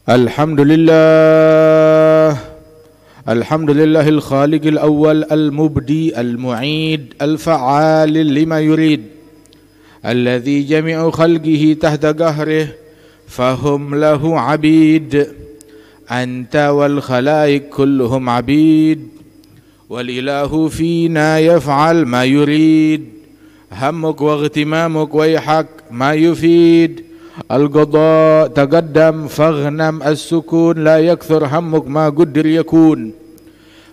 الحمد لله الحمد لله الخالق الأول المبدي المعيد الفعال لما يريد الذي جميع خلقه تحت قهره فهم له عبيد أنت والخلائق كلهم عبيد والإله فينا يفعل ما يريد همك واغتمامك ويحك ما يفيد القضاء تقدم فاغنم السكون لا يكثر همك ما قدر يكون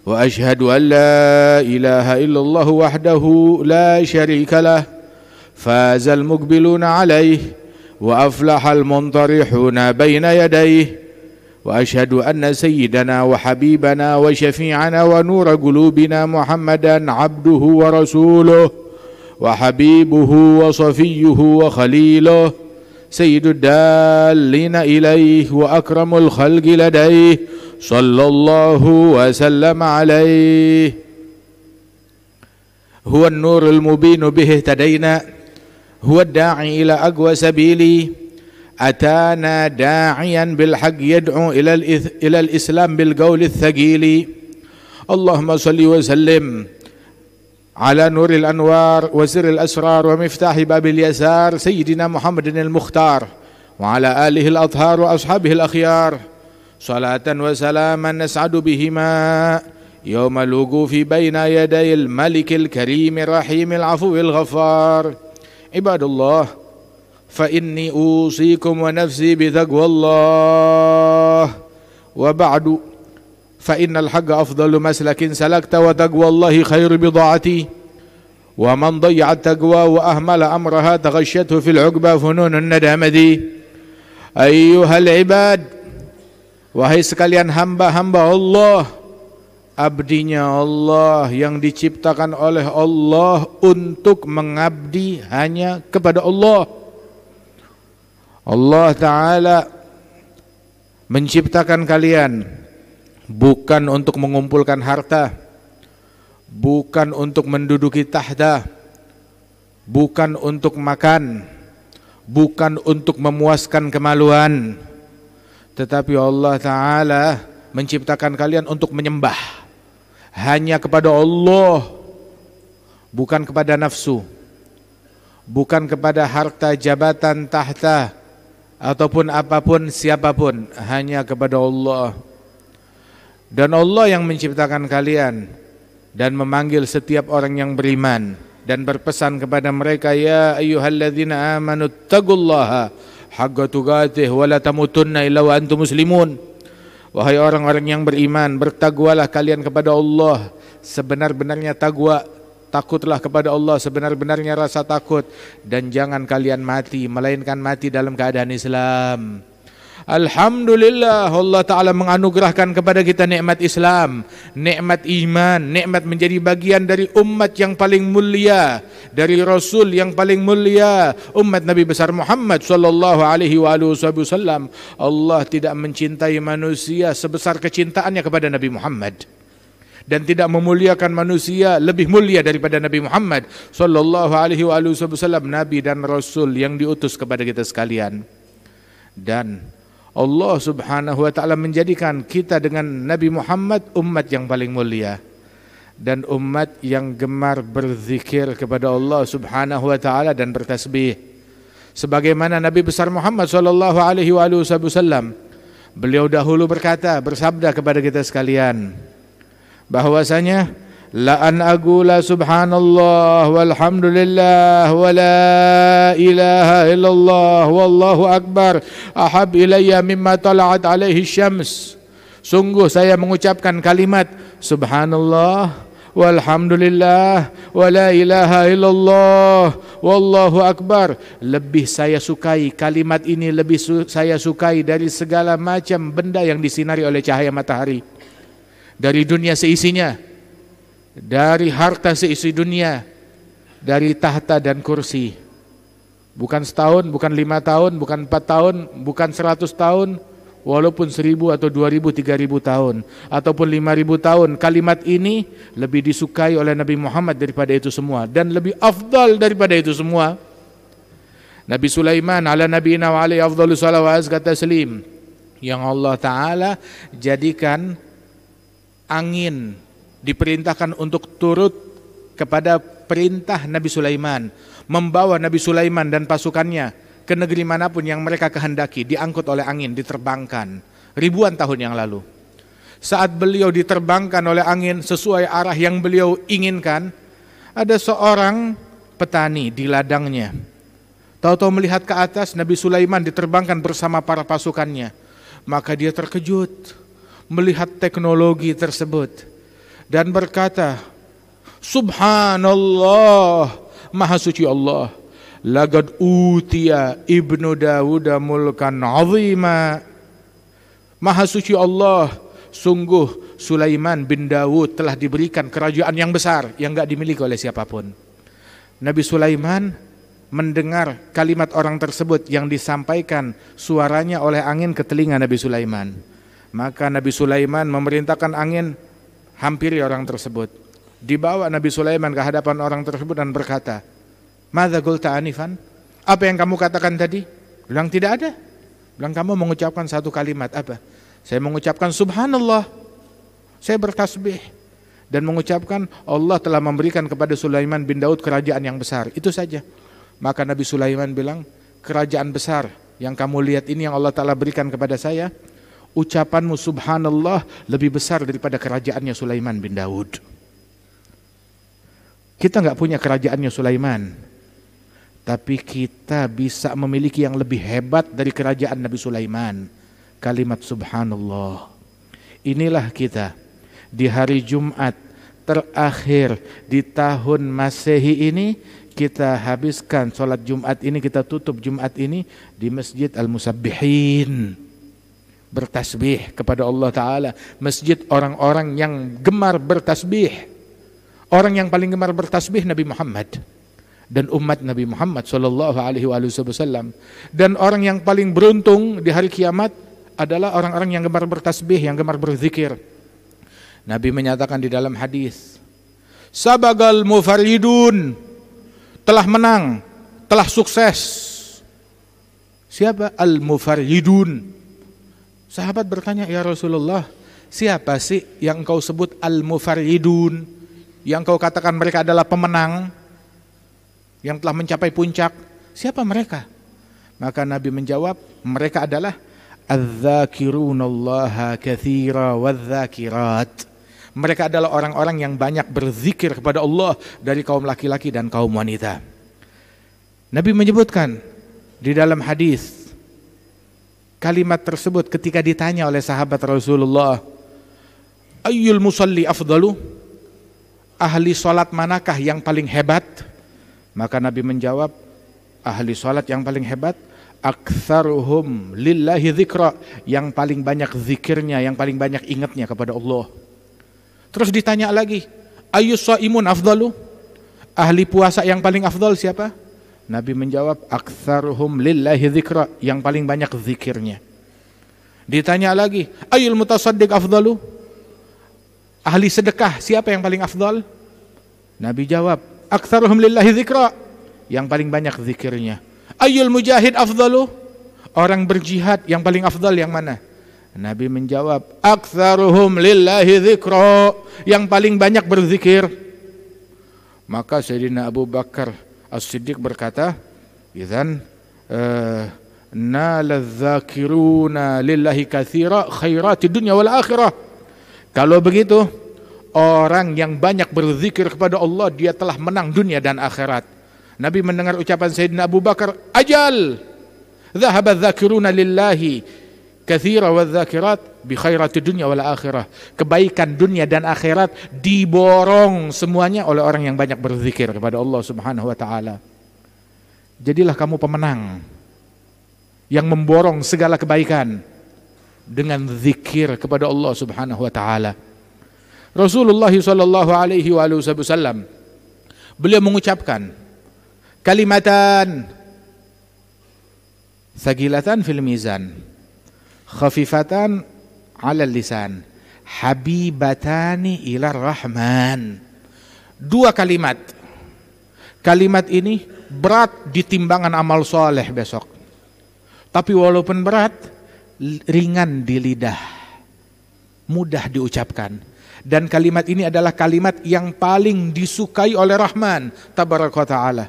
وأشهد أن لا إله إلا الله وحده لا شريك له فاز المقبلون عليه وأفلح المنطرحون بين يديه وأشهد أن سيدنا وحبيبنا وشفيعنا ونور قلوبنا محمدا عبده ورسوله وحبيبه وصفيه وخليله سيد الدالين إليه وأكرم الخلق لديه صلى الله وسلم عليه هو النور المبين به اهتدينا هو الداعي إلى أقوى سبيل أتانا داعيا بالحق يدعو إلى الإسلام بالقول الثقيل اللهم صل وسلم على نور الأنوار وسر الأسرار ومفتاح باب اليسار سيدنا محمد المختار وعلى آله الأطهار وأصحابه الأخيار صلاة وسلاما نسعد بهما يوم الوقوف بين يدي الملك الكريم الرحيم العفو الغفار عباد الله فإني أوصيكم ونفسي بتقوى الله وبعد فإن الحق أفضل مسلك سلكت وتقوى الله خير بضاعتي ومن ضيع التقوى وأهمل أمرها تغشته في العقبى فنون الندامة أيها العباد wahai sekalian hamba-hamba Allah, abdinya Allah yang diciptakan oleh Allah untuk mengabdi hanya kepada Allah. Allah Ta'ala menciptakan kalian bukan untuk mengumpulkan harta, bukan untuk menduduki tahta, bukan untuk makan, bukan untuk memuaskan kemaluan, tetapi Allah Ta'ala menciptakan kalian untuk menyembah hanya kepada Allah, bukan kepada nafsu, bukan kepada harta, jabatan, tahta, ataupun apapun, siapapun, hanya kepada Allah. Dan Allah yang menciptakan kalian dan memanggil setiap orang yang beriman dan berpesan kepada mereka, ya ayyuhalladzina amanu taqullaha haqqa tuqatih wa la tamutunna illa wa antum muslimun. Wahai orang-orang yang beriman, bertakwalah kalian kepada Allah sebenar-benarnya takwa, takutlah kepada Allah sebenar-benarnya rasa takut, dan jangan kalian mati melainkan mati dalam keadaan Islam. Alhamdulillah, Allah Ta'ala menganugerahkan kepada kita nikmat Islam, nikmat iman, nikmat menjadi bagian dari umat yang paling mulia, dari Rasul yang paling mulia, umat Nabi besar Muhammad sallallahu alaihi wasallam. Allah tidak mencintai manusia sebesar kecintaannya kepada Nabi Muhammad, dan tidak memuliakan manusia lebih mulia daripada Nabi Muhammad sallallahu alaihi wasallam, Nabi dan Rasul yang diutus kepada kita sekalian. Dan Allah Subhanahu wa Ta'ala menjadikan kita dengan Nabi Muhammad umat yang paling mulia dan umat yang gemar berzikir kepada Allah Subhanahu wa Ta'ala dan bertasbih. Sebagaimana Nabi besar Muhammad sallallahu alaihi wasallam, beliau dahulu berkata, bersabda kepada kita sekalian bahwasanya la an aqula subhanallah walhamdulillah wa la ilaha illallah wallahu akbar ahab ilayya mimma tala'at alaihi syams. Sungguh saya mengucapkan kalimat subhanallah walhamdulillah wa la ilaha illallah wallahu akbar, lebih saya sukai kalimat ini, lebih saya sukai dari segala macam benda yang disinari oleh cahaya matahari, dari dunia seisinya, dari harta seisi dunia, dari tahta dan kursi. Bukan setahun, bukan 5 tahun, bukan 4 tahun, bukan 100 tahun, walaupun 1000 atau 2000, 3000 tahun, ataupun 5000 tahun. Kalimat ini lebih disukai oleh Nabi Muhammad daripada itu semua, dan lebih afdal daripada itu semua. Nabi Sulaiman ala nabiyina wa alaihi afdhalus salawat wa azka taslim, yang Allah Ta'ala jadikan angin, diperintahkan untuk turut kepada perintah Nabi Sulaiman, membawa Nabi Sulaiman dan pasukannya ke negeri manapun yang mereka kehendaki, diangkut oleh angin, diterbangkan ribuan tahun yang lalu. Saat beliau diterbangkan oleh angin sesuai arah yang beliau inginkan, ada seorang petani di ladangnya. Tahu-tahu melihat ke atas Nabi Sulaiman diterbangkan bersama para pasukannya. Maka dia terkejut melihat teknologi tersebut dan berkata, Subhanallah, Maha Suci Allah, laqad utiya ibnu Dawud mulkan azima. Maha Suci Allah, sungguh Sulaiman bin Dawud telah diberikan kerajaan yang besar yang enggak dimiliki oleh siapapun. Nabi Sulaiman mendengar kalimat orang tersebut yang disampaikan suaranya oleh angin ke telinga Nabi Sulaiman. Maka Nabi Sulaiman memerintahkan angin hampiri orang tersebut. Dibawa Nabi Sulaiman ke hadapan orang tersebut dan berkata, "Madza qulta anifan?" Apa yang kamu katakan tadi? Bilang tidak ada. Bilang kamu mengucapkan satu kalimat apa? Saya mengucapkan subhanallah. Saya bertasbih dan mengucapkan Allah telah memberikan kepada Sulaiman bin Daud kerajaan yang besar. Itu saja. Maka Nabi Sulaiman bilang, kerajaan besar yang kamu lihat ini yang Allah Ta'ala berikan kepada saya, ucapanmu subhanallah lebih besar daripada kerajaannya Sulaiman bin Daud. Kita nggak punya kerajaannya Sulaiman, tapi kita bisa memiliki yang lebih hebat dari kerajaan Nabi Sulaiman, kalimat subhanallah. Inilah kita di hari Jumat terakhir di tahun Masehi ini, kita habiskan sholat Jumat ini, kita tutup Jumat ini di Masjid Al-Musabbihin, bertasbih kepada Allah Ta'ala. Masjid orang-orang yang gemar bertasbih. Orang yang paling gemar bertasbih Nabi Muhammad dan umat Nabi Muhammad sallallahu alaihi wasallam. Dan orang yang paling beruntung di hari kiamat adalah orang-orang yang gemar bertasbih, yang gemar berzikir. Nabi menyatakan di dalam hadis, sabagal mufaridun, telah menang, telah sukses. Siapa? Al-mufaridun. Sahabat bertanya, ya Rasulullah, siapa sih yang engkau sebut al-mufaridun, yang engkau katakan mereka adalah pemenang, yang telah mencapai puncak? Siapa mereka? Maka Nabi menjawab, mereka adalah adz-dzakirunallaha katsira wadz-dzakirat. Mereka adalah orang-orang yang banyak berzikir kepada Allah dari kaum laki-laki dan kaum wanita. Nabi menyebutkan di dalam hadis kalimat tersebut ketika ditanya oleh sahabat Rasulullah, ayyul musalli afdalu, ahli salat manakah yang paling hebat? Maka Nabi menjawab, ahli salat yang paling hebat aktsaruhum lillahi dzikra, yang paling banyak zikirnya, yang paling banyak ingatnya kepada Allah. Terus ditanya lagi, ayyus shaimun afdalu, ahli puasa yang paling afdal siapa? Nabi menjawab, aktsaruhum lillahi dzikra, yang paling banyak zikirnya. Ditanya lagi, ayyul mutasaddiq afdalu, ahli sedekah siapa yang paling afdal? Nabi jawab, aktsaruhum lillahi dzikra, yang paling banyak zikirnya. Ayyul mujahid afdalu, orang berjihad yang paling afdal yang mana? Nabi menjawab, aktsaruhum lillahi dzikra, yang paling banyak berzikir. Maka Sayyidina Abu Bakar As-Siddiq berkata, idzan naladzakiruna lillahi katsira khairati dunya wal akhirah. Kalau begitu, orang yang banyak berzikir kepada Allah, dia telah menang dunia dan akhirat. Nabi mendengar ucapan Sayyidina Abu Bakar, ajal dhahaba dzakiruna lillahi katsira wadz-dzakirat bi khairati dunya wal akhirah. Kebaikan dunia dan akhirat diborong semuanya oleh orang yang banyak berzikir kepada Allah Subhanahu wa taala. Jadilah kamu pemenang yang memborong segala kebaikan dengan zikir kepada Allah Subhanahu wa taala. Rasulullah sallallahu alaihi wasallam beliau mengucapkan kalimatan sagilatan fil mizan, khafifatan 'alal lisan, habibatani ilar rahman. Dua kalimat. Kalimat ini berat di timbangan amal soleh besok. Tapi walaupun berat, ringan di lidah, mudah diucapkan. Dan kalimat ini adalah kalimat yang paling disukai oleh Rahman Tabaraka wa Ta'ala.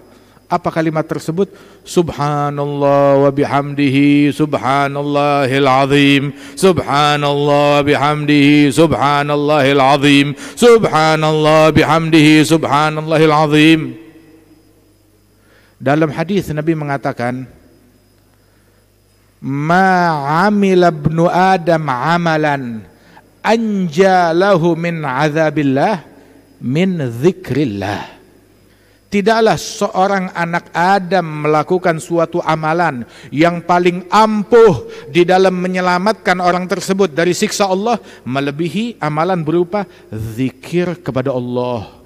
Apa kalimat tersebut? Subhanallah wa bihamdihi subhanallahil azim. Subhanallah bihamdihi subhanallahil azim. Subhanallah bihamdihi subhanallahil azim. Dalam hadis Nabi mengatakan, ma amila ibnu Adam amalan anjalahu min azabillah min dzikrillah. Tidaklah seorang anak Adam melakukan suatu amalan yang paling ampuh di dalam menyelamatkan orang tersebut dari siksa Allah melebihi amalan berupa zikir kepada Allah.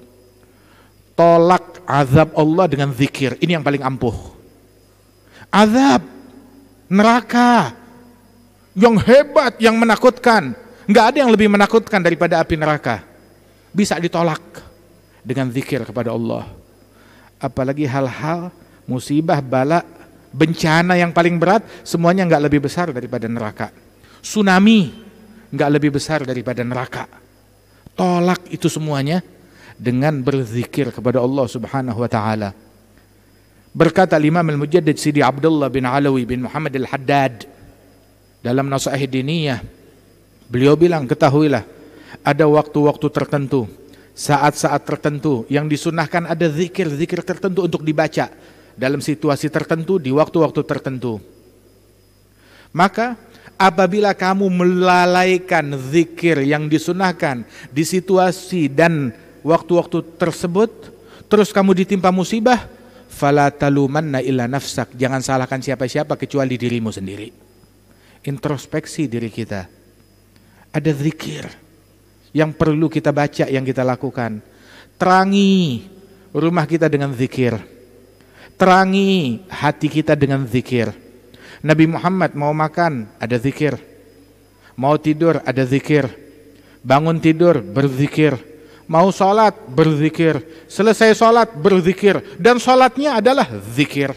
Tolak azab Allah dengan zikir, ini yang paling ampuh. Azab neraka yang hebat, yang menakutkan, nggak ada yang lebih menakutkan daripada api neraka, bisa ditolak dengan zikir kepada Allah. Apalagi hal-hal musibah, bala, bencana yang paling berat, semuanya nggak lebih besar daripada neraka. Tsunami nggak lebih besar daripada neraka. Tolak itu semuanya dengan berzikir kepada Allah Subhanahu wa Ta'ala. Berkata Imam Al-Mujaddid Sidi Abdullah bin Alawi bin Muhammad Al-Haddad dalam Nasaih Diniyah, beliau bilang, ketahuilah ada waktu-waktu tertentu, saat-saat tertentu yang disunahkan ada zikir-zikir tertentu untuk dibaca dalam situasi tertentu, di waktu-waktu tertentu. Maka apabila kamu melalaikan zikir yang disunahkan di situasi dan waktu-waktu tersebut, terus kamu ditimpa musibah, fala talumanna illa nafsak, jangan salahkan siapa-siapa kecuali dirimu sendiri. Introspeksi diri kita. Ada zikir yang perlu kita baca, yang kita lakukan. Terangi rumah kita dengan zikir. Terangi hati kita dengan zikir. Nabi Muhammad mau makan, ada zikir. Mau tidur, ada zikir. Bangun tidur, berzikir. Mau sholat, berzikir. Selesai sholat, berzikir. Dan sholatnya adalah zikir.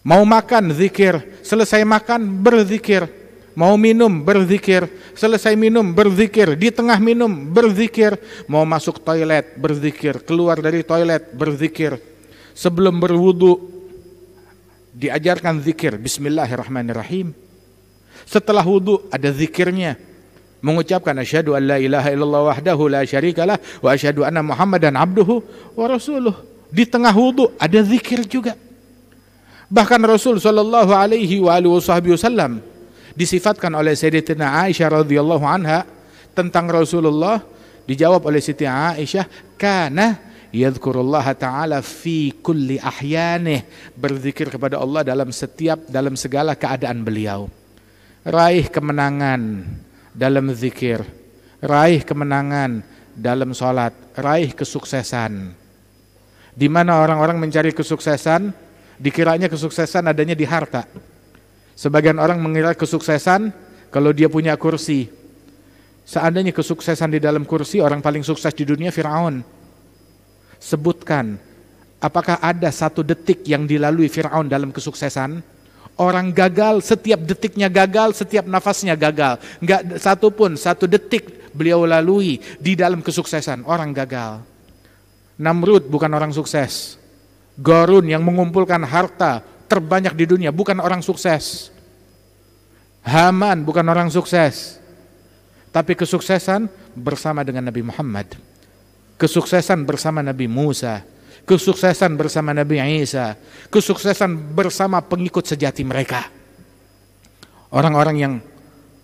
Mau makan, zikir. Selesai makan, berzikir. Mau minum, berzikir. Selesai minum, berzikir. Di tengah minum, berzikir. Mau masuk toilet, berzikir. Keluar dari toilet, berzikir. Sebelum berwudu, diajarkan zikir, Bismillahirrahmanirrahim. Setelah wudu, ada zikirnya, mengucapkan asyhadu an la ilaha illallah wahdahu la syarikalah wa asyhadu anna Muhammadan abduhu wa rasuluh. Di tengah wudu ada zikir juga. Bahkan Rasul sallallahu alaihi wasallam disifatkan oleh Sayyidatina Aisyah radhiyallahu anha tentang Rasulullah, dijawab oleh Siti Aisyah, kana yadhkurullaha ta'ala fi kulli ahyanih, berzikir kepada Allah dalam segala keadaan beliau. Raih kemenangan dalam zikir, raih kemenangan dalam sholat, raih kesuksesan. Di mana orang-orang mencari kesuksesan, dikiranya kesuksesan adanya di harta. Sebagian orang mengira kesuksesan kalau dia punya kursi. Seandainya kesuksesan di dalam kursi, orang paling sukses di dunia Fir'aun. Sebutkan, apakah ada satu detik yang dilalui Fir'aun dalam kesuksesan? Orang gagal, setiap detiknya gagal, setiap nafasnya gagal. Enggak satu detik beliau lalui di dalam kesuksesan. Orang gagal. Namrud bukan orang sukses. Qarun yang mengumpulkan harta terbanyak di dunia bukan orang sukses. Haman bukan orang sukses. Tapi kesuksesan bersama dengan Nabi Muhammad, kesuksesan bersama Nabi Musa, kesuksesan bersama Nabi Isa, kesuksesan bersama pengikut sejati mereka, orang-orang yang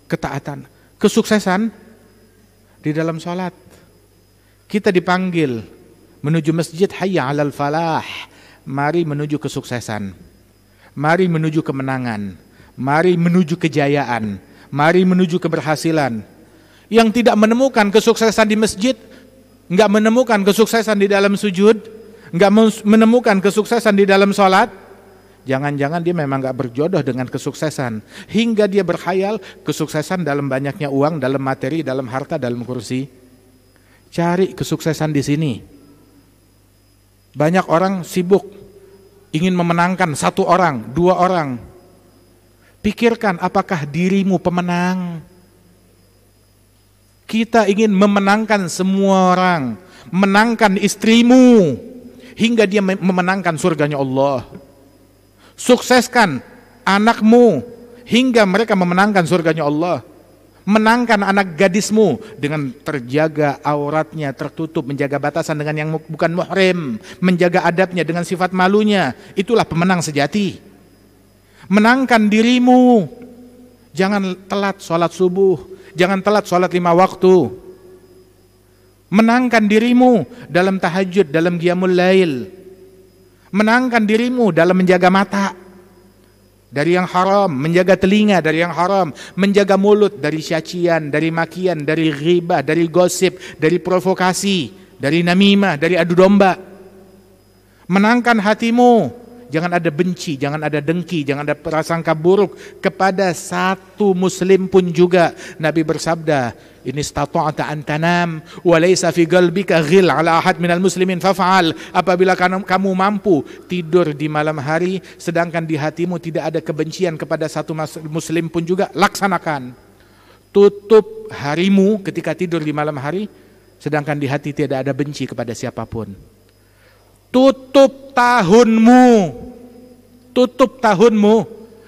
ketaatan. Kesuksesan di dalam sholat, kita dipanggil menuju masjid, hayya 'alal falah, mari menuju kesuksesan. Mari menuju kemenangan, mari menuju kejayaan, mari menuju keberhasilan. Yang tidak menemukan kesuksesan di masjid, enggak menemukan kesuksesan di dalam sujud, enggak menemukan kesuksesan di dalam sholat, jangan-jangan dia memang enggak berjodoh dengan kesuksesan. Hingga dia berkhayal kesuksesan dalam banyaknya uang, dalam materi, dalam harta, dalam kursi. Cari kesuksesan di sini. Banyak orang sibuk ingin memenangkan 1 orang, 2 orang. Pikirkan, apakah dirimu pemenang? Kita ingin memenangkan semua orang, menangkan istrimu hingga dia memenangkan surganya Allah. Sukseskan anakmu hingga mereka memenangkan surganya Allah. Menangkan anak gadismu dengan terjaga auratnya, tertutup, menjaga batasan dengan yang bukan muhrim, menjaga adabnya dengan sifat malunya. Itulah pemenang sejati. Menangkan dirimu, jangan telat sholat subuh, jangan telat sholat 5 waktu. Menangkan dirimu dalam tahajud, dalam qiyamul lail. Menangkan dirimu dalam menjaga mata dari yang haram, menjaga telinga dari yang haram, menjaga mulut dari cacian, dari makian, dari ghibah, dari gosip, dari provokasi, dari namimah, dari adu domba. Menangkan hatimu, jangan ada benci, jangan ada dengki, jangan ada prasangka buruk kepada satu muslim pun juga. Nabi bersabda, "In istata'ta an tanam wa laysa fi qalbika ghil ala ahad minal muslimin faf'al." Apabila kamu mampu tidur di malam hari sedangkan di hatimu tidak ada kebencian kepada satu muslim pun juga, laksanakan. Tutup harimu ketika tidur di malam hari sedangkan di hati tidak ada benci kepada siapapun. Tutup tahunmu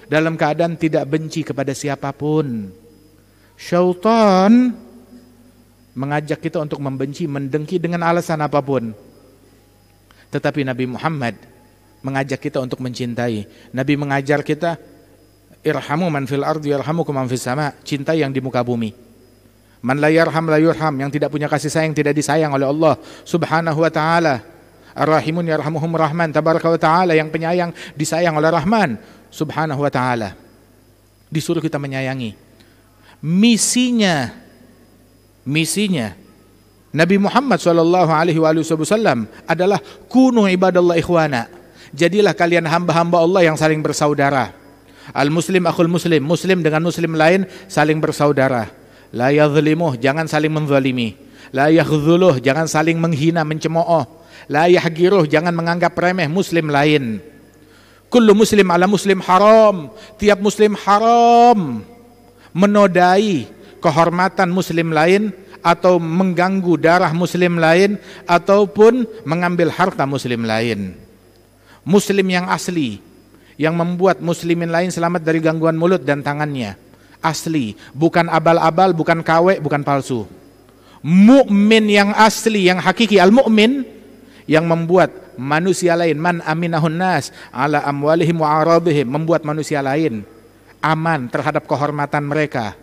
dalam keadaan tidak benci kepada siapapun. Syaitan mengajak kita untuk membenci, mendengki dengan alasan apapun. Tetapi Nabi Muhammad mengajak kita untuk mencintai. Nabi mengajar kita, irhamu man fil ardi yarhamukum man fis sama. Cintai yang di muka bumi. Man la yarham la yurham, yang tidak punya kasih sayang tidak disayang oleh Allah Subhanahu wa taala. Ar-Rahimun yarhamuhum Rahman tabaraka wa ta'ala, yang penyayang disayang oleh Rahman Subhanahu wa ta'ala. Disuruh kita menyayangi. Misinya Nabi Muhammad SAW adalah kunu ibadallah ikhwana. Jadilah kalian hamba-hamba Allah yang saling bersaudara. Al-muslim akhul muslim, muslim dengan muslim lain saling bersaudara. La yadhlimuh, jangan saling menzalimi. La yakhzuluh, jangan saling menghina, mencemooh. La yahgiruh, jangan menganggap remeh muslim lain. Kullu muslim ala muslim haram, tiap muslim haram menodai kehormatan muslim lain atau mengganggu darah muslim lain ataupun mengambil harta muslim lain. Muslim yang asli, yang membuat muslimin lain selamat dari gangguan mulut dan tangannya, asli, bukan abal-abal, bukan KW, bukan palsu. Mukmin yang asli, yang hakiki, al-mu'min, yang membuat manusia lain, man aminahun nas ala amwalihim wa aradihim, membuat manusia lain aman terhadap kehormatan mereka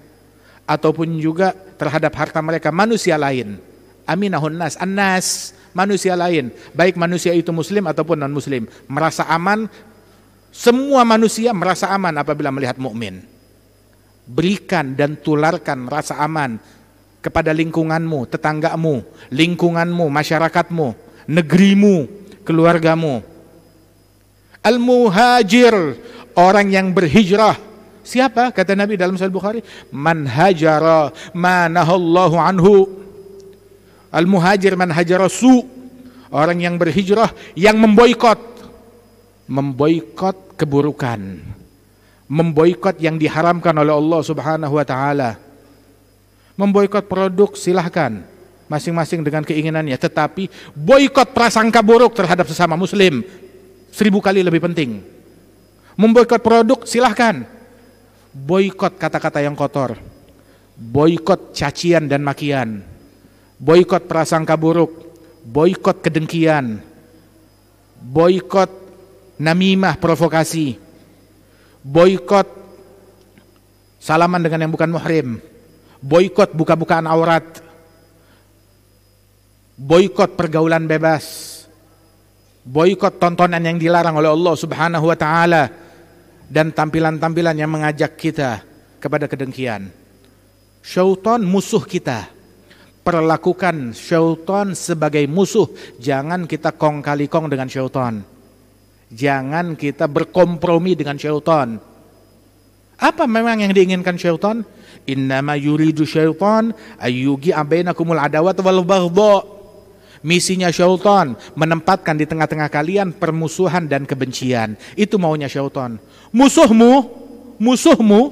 ataupun juga terhadap harta mereka, manusia lain. Aminahun nas, annas, manusia lain, baik manusia itu muslim ataupun non muslim, merasa aman. Semua manusia merasa aman apabila melihat mukmin. Berikan dan tularkan rasa aman kepada lingkunganmu, tetanggamu, lingkunganmu, masyarakatmu, negerimu, keluargamu. Al-muhajir, orang yang berhijrah. Siapa? Kata Nabi dalam Sahih Bukhari, man hajara ma nahallahu anhu. Al-muhajir man hajara su, orang yang berhijrah, yang memboikot keburukan, memboikot yang diharamkan oleh Allah Subhanahu wa taala. Memboikot produk silahkan, masing-masing dengan keinginannya, tetapi boikot prasangka buruk terhadap sesama muslim 1000 kali lebih penting. Memboikot produk silahkan, boikot kata-kata yang kotor, boikot cacian dan makian, boikot prasangka buruk, boikot kedengkian, boikot namimah, provokasi, boikot salaman dengan yang bukan muhrim, boikot buka-bukaan aurat, boikot pergaulan bebas, boikot tontonan yang dilarang oleh Allah Subhanahu wa taala, dan tampilan-tampilan yang mengajak kita kepada kedengkian. Syaitan musuh kita. Perlakukan syaitan sebagai musuh. Jangan kita kong kali kong dengan syaitan. Jangan kita berkompromi dengan syaitan. Apa memang yang diinginkan syaitan? Innama yuridu syaitan ayyugi'a bainakumul adawat wal baghdha. Misinya syaitan menempatkan di tengah-tengah kalian permusuhan dan kebencian. Itu maunya syaitan. Musuhmu Musuhmu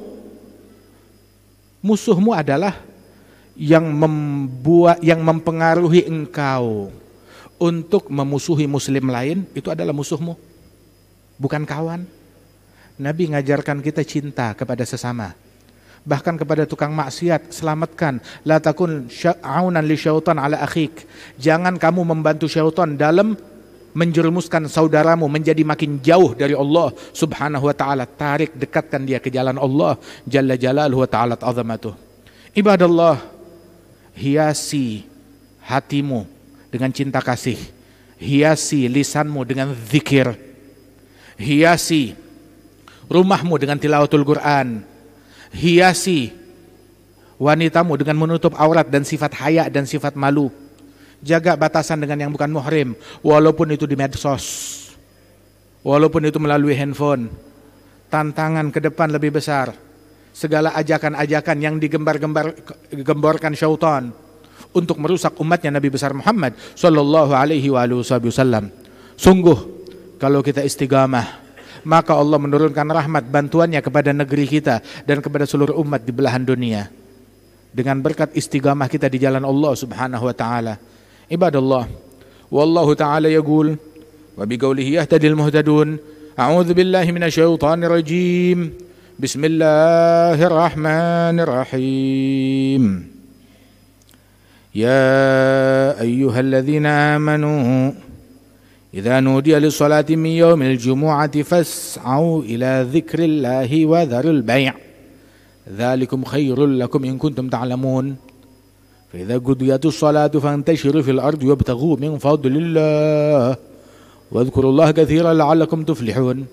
adalah yang mempengaruhi engkau untuk memusuhi muslim lain, itu adalah musuhmu, bukan kawan. Nabi ngajarkan kita cinta kepada sesama. Bahkan kepada tukang maksiat, selamatkan. La takun aunan li syaitan ala akhik. Jangan kamu membantu syaitan dalam menjerumuskan saudaramu menjadi makin jauh dari Allah subhanahu wa ta'ala. Tarik, dekatkan dia ke jalan Allah jalla jalaluhu wa ta'ala azamatuh. Ibadallah, hiasi hatimu dengan cinta kasih. Hiasi lisanmu dengan zikir. Hiasi rumahmu dengan tilawatul Quran. Hiasi wanitamu dengan menutup aurat dan sifat haya dan sifat malu. Jaga batasan dengan yang bukan muhrim, walaupun itu di medsos, walaupun itu melalui handphone. Tantangan ke depan lebih besar. Segala ajakan-ajakan yang digembar-gemborkan syaitan untuk merusak umatnya Nabi besar Muhammad sallallahu alaihi wasallam. Sungguh kalau kita istiqamah, maka Allah menurunkan rahmat bantuannya kepada negeri kita dan kepada seluruh umat di belahan dunia. Dengan berkat istiqamah kita di jalan Allah subhanahu wa ta'ala. Ibadallah, wallahu ta'ala yaqul wa biqaulihi yahtadil muhtadun. A'udzu billahi minasyaitonir rajim. Bismillahirrahmanirrahim. Ya ayyuhalladzina amanu إذا نودي للصلاة من يوم الجمعة فاسعوا إلى ذكر الله وذروا البيع ذلكم خير لكم إن كنتم تعلمون فإذا قضيت الصلاة فانتشروا في الأرض وابتغوا من فضل الله واذكروا الله كثيرا لعلكم تفلحون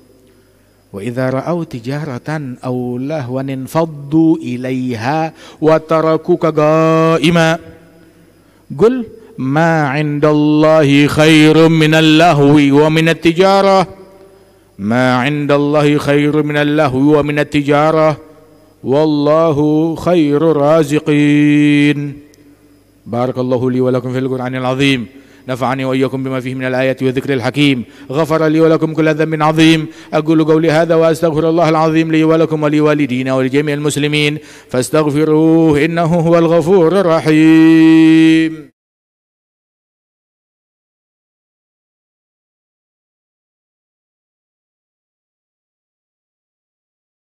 وإذا رأوا تجارة أو لهوا انفضوا إليها وتركوك قائما قل ما عند الله خير من اللهو ومن التجارة ما عند الله خير من اللهو ومن التجارة والله خير الرازقين بارك الله لي ولكم في القرآن العظيم نفعني وإياكم بما فيه من الآيات والذكر الحكيم غفر لي ولكم كل ذنب عظيم أقول قولي هذا وأستغفر الله العظيم لي ولكم ولوالدينا ولجميع المسلمين فاستغفروه إنه هو الغفور الرحيم.